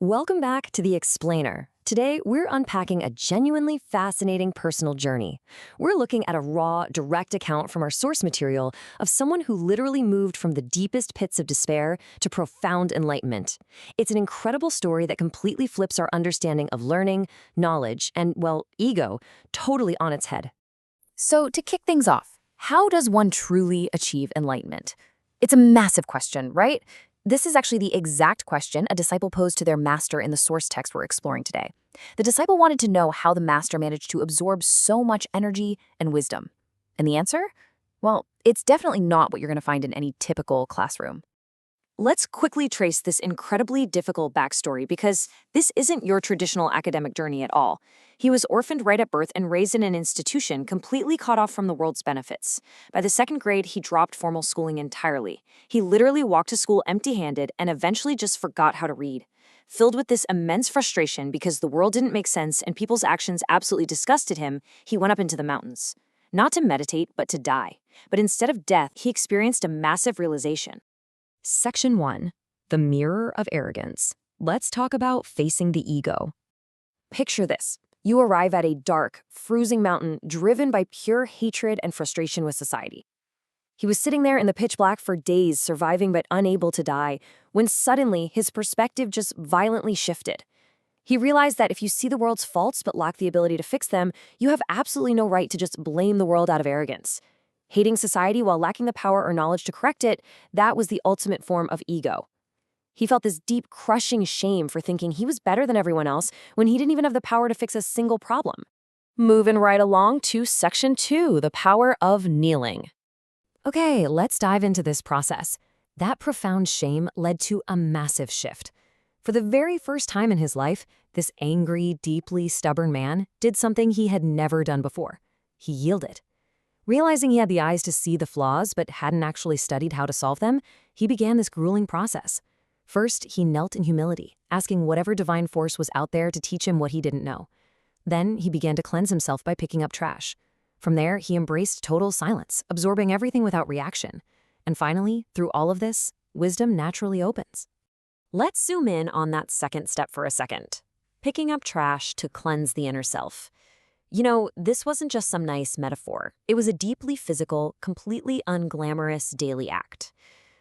Welcome back to The Explainer. Today, we're unpacking a genuinely fascinating personal journey. We're looking at a raw, direct account from our source material of someone who literally moved from the deepest pits of despair to profound enlightenment. It's an incredible story that completely flips our understanding of learning, knowledge, and, well, ego, totally on its head. So, to kick things off, how does one truly achieve enlightenment? It's a massive question, right? This is actually the exact question a disciple posed to their master in the source text we're exploring today. The disciple wanted to know how the master managed to absorb so much energy and wisdom. And the answer? Well, it's definitely not what you're going to find in any typical classroom. Let's quickly trace this incredibly difficult backstory because this isn't your traditional academic journey at all. He was orphaned right at birth and raised in an institution completely cut off from the world's benefits. By the second grade, he dropped formal schooling entirely. He literally walked to school empty-handed and eventually just forgot how to read. Filled with this immense frustration because the world didn't make sense and people's actions absolutely disgusted him, he went up into the mountains. Not to meditate, but to die. But instead of death, he experienced a massive realization. Section 1. The Mirror of Arrogance. Let's talk about facing the ego. Picture this. You arrive at a dark, freezing mountain driven by pure hatred and frustration with society. He was sitting there in the pitch black for days, surviving but unable to die, when suddenly his perspective just violently shifted. He realized that if you see the world's faults but lack the ability to fix them, you have absolutely no right to just blame the world out of arrogance. Hating society while lacking the power or knowledge to correct it, that was the ultimate form of ego. He felt this deep, crushing shame for thinking he was better than everyone else when he didn't even have the power to fix a single problem. Moving right along to Section 2, the power of kneeling. Okay, let's dive into this process. That profound shame led to a massive shift. For the very first time in his life, this angry, deeply stubborn man did something he had never done before. He yielded. Realizing he had the eyes to see the flaws but hadn't actually studied how to solve them, he began this grueling process. First, he knelt in humility, asking whatever divine force was out there to teach him what he didn't know. Then, he began to cleanse himself by picking up trash. From there, he embraced total silence, absorbing everything without reaction. And finally, through all of this, wisdom naturally opens. Let's zoom in on that second step for a second. Picking up trash to cleanse the inner self. You know, this wasn't just some nice metaphor. It was a deeply physical, completely unglamorous daily act.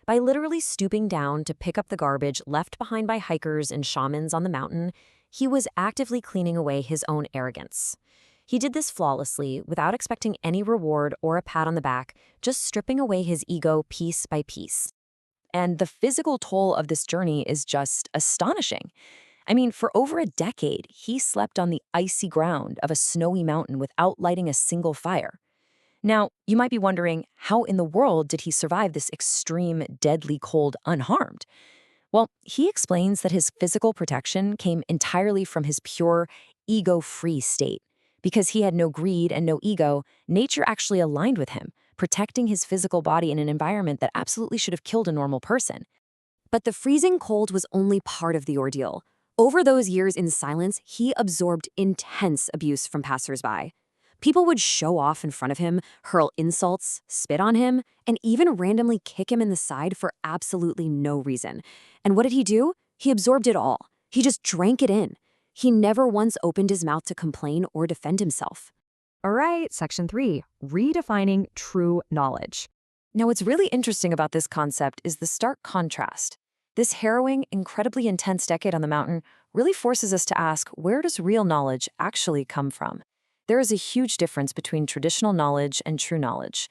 By literally stooping down to pick up the garbage left behind by hikers and shamans on the mountain, he was actively cleaning away his own arrogance. He did this flawlessly, without expecting any reward or a pat on the back, just stripping away his ego piece by piece. And the physical toll of this journey is just astonishing. I mean, for over a decade, he slept on the icy ground of a snowy mountain without lighting a single fire. Now, you might be wondering, how in the world did he survive this extreme, deadly cold unharmed? Well, he explains that his physical protection came entirely from his pure, ego-free state. Because he had no greed and no ego, nature actually aligned with him, protecting his physical body in an environment that absolutely should have killed a normal person. But the freezing cold was only part of the ordeal. Over those years in silence, he absorbed intense abuse from passersby. People would show off in front of him, hurl insults, spit on him, and even randomly kick him in the side for absolutely no reason. And what did he do? He absorbed it all. He just drank it in. He never once opened his mouth to complain or defend himself. All right, Section 3, redefining true knowledge. Now, what's really interesting about this concept is the stark contrast. This harrowing, incredibly intense decade on the mountain really forces us to ask, where does real knowledge actually come from? There is a huge difference between traditional knowledge and true knowledge.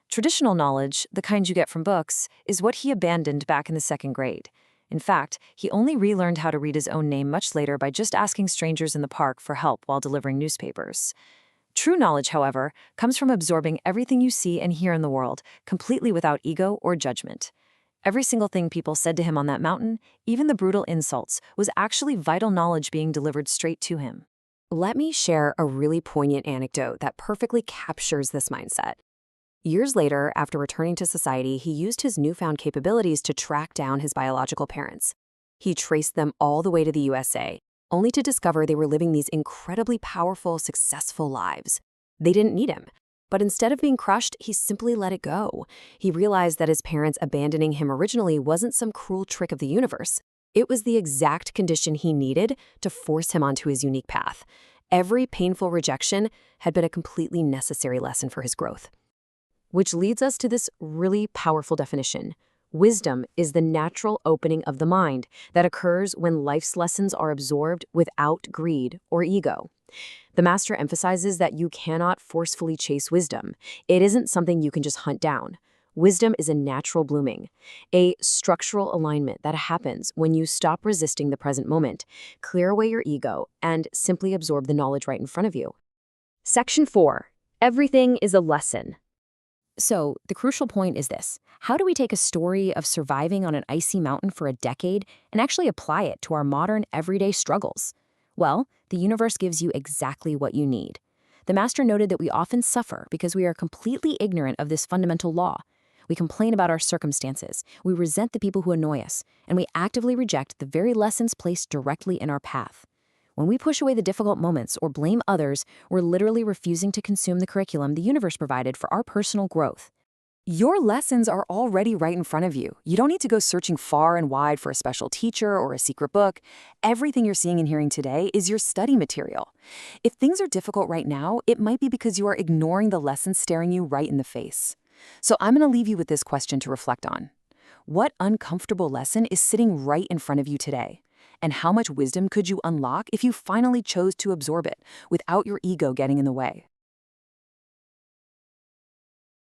Traditional knowledge, the kind you get from books, is what he abandoned back in the second grade. In fact, he only relearned how to read his own name much later by just asking strangers in the park for help while delivering newspapers. True knowledge, however, comes from absorbing everything you see and hear in the world, completely without ego or judgment. Every single thing people said to him on that mountain, even the brutal insults, was actually vital knowledge being delivered straight to him. Let me share a really poignant anecdote that perfectly captures this mindset. Years later, after returning to society, he used his newfound capabilities to track down his biological parents. He traced them all the way to the USA, only to discover they were living these incredibly powerful, successful lives. They didn't need him. But instead of being crushed, he simply let it go. He realized that his parents abandoning him originally wasn't some cruel trick of the universe. It was the exact condition he needed to force him onto his unique path. Every painful rejection had been a completely necessary lesson for his growth. Which leads us to this really powerful definition. Wisdom is the natural opening of the mind that occurs when life's lessons are absorbed without greed or ego. The master emphasizes that you cannot forcefully chase wisdom. It isn't something you can just hunt down. Wisdom is a natural blooming, a structural alignment that happens when you stop resisting the present moment, clear away your ego, and simply absorb the knowledge right in front of you. Section 4. Everything is a lesson. So, the crucial point is this. How do we take a story of surviving on an icy mountain for a decade and actually apply it to our modern, everyday struggles? Well, the universe gives you exactly what you need. The master noted that we often suffer because we are completely ignorant of this fundamental law. We complain about our circumstances, we resent the people who annoy us, and we actively reject the very lessons placed directly in our path. When we push away the difficult moments or blame others, we're literally refusing to consume the curriculum the universe provided for our personal growth. Your lessons are already right in front of you. You don't need to go searching far and wide for a special teacher or a secret book. Everything you're seeing and hearing today is your study material. If things are difficult right now, it might be because you are ignoring the lessons staring you right in the face. So I'm going to leave you with this question to reflect on. What uncomfortable lesson is sitting right in front of you today? And how much wisdom could you unlock if you finally chose to absorb it without your ego getting in the way?